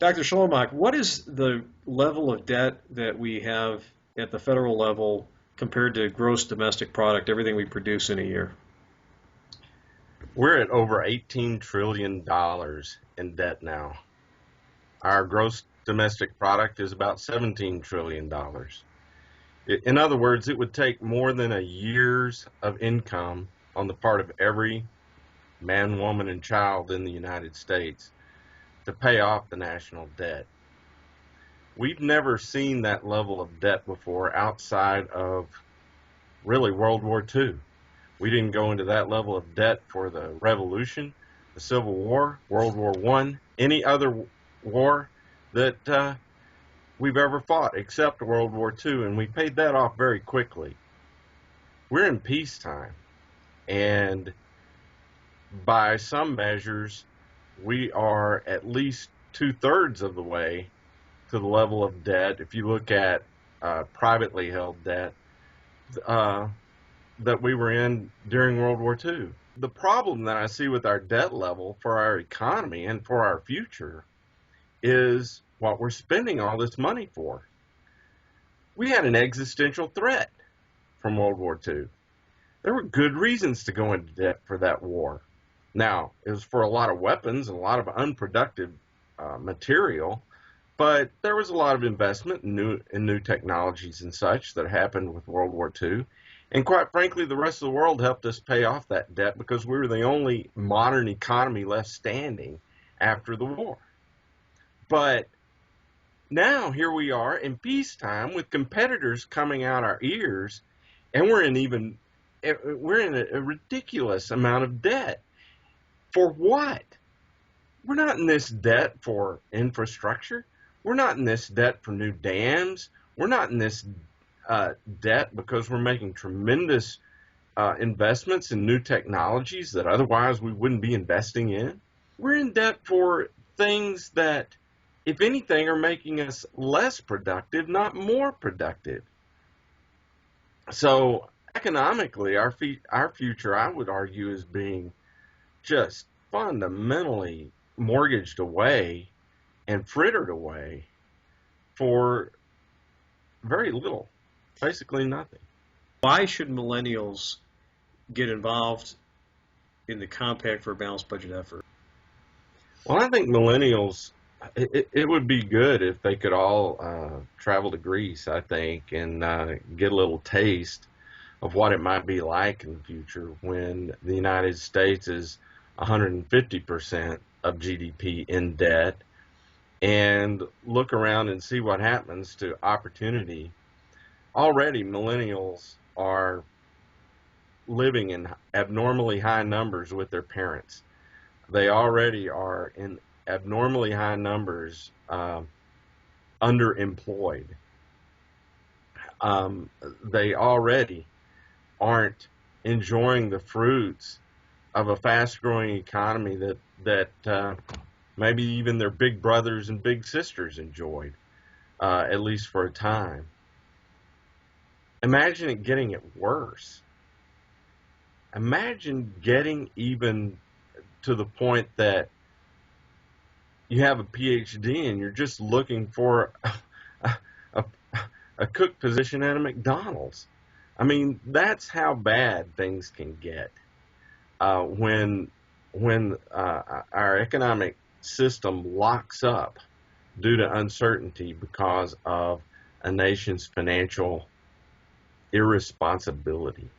Dr. Schlomach, what is the level of debt that we have at the federal level compared to gross domestic product, everything we produce in a year? We're at over $18 trillion in debt now. Our gross domestic product is about $17 trillion. In other words, it would take more than a year's of income on the part of every man, woman, and child in the United States to pay off the national debt. We've never seen that level of debt before outside of really World War II. We didn't go into that level of debt for the Revolution, the Civil War, World War I, any other war that we've ever fought except World War II, and we paid that off very quickly. We're in peacetime, and by some measures, we are at least 2/3 of the way to the level of debt, if you look at privately held debt, that we were in during World War II. The problem that I see with our debt level for our economy and for our future is what we're spending all this money for. We had an existential threat from World War II. There were good reasons to go into debt for that war. Now, it was for a lot of weapons and a lot of unproductive material, but there was a lot of investment in new technologies and such that happened with World War II. And quite frankly, the rest of the world helped us pay off that debt because we were the only modern economy left standing after the war. But now here we are in peacetime with competitors coming out our ears, and we're in a ridiculous amount of debt. For what? We're not in this debt for infrastructure. We're not in this debt for new dams. We're not in this debt because we're making tremendous investments in new technologies that otherwise we wouldn't be investing in. We're in debt for things that, if anything, are making us less productive, not more productive. So economically, our future, I would argue, is being just fundamentally mortgaged away and frittered away for very little, basically nothing. Why should millennials get involved in the Compact for a Balanced Budget effort? Well, I think millennials, it would be good if they could all travel to Greece, I think, and get a little taste of what it might be like in the future when the United States is 150% of GDP in debt, and look around and see what happens to opportunity. Already, millennials are living in abnormally high numbers with their parents. They already are in abnormally high numbers underemployed. They already aren't enjoying the fruits of a fast-growing economy that maybe even their big brothers and big sisters enjoyed, at least for a time. Imagine it getting it worse. Imagine getting even to the point that you have a PhD and you're just looking for a cook position at a McDonald's. I mean, that's how bad things can get when our economic system locks up due to uncertainty because of a nation's financial irresponsibility.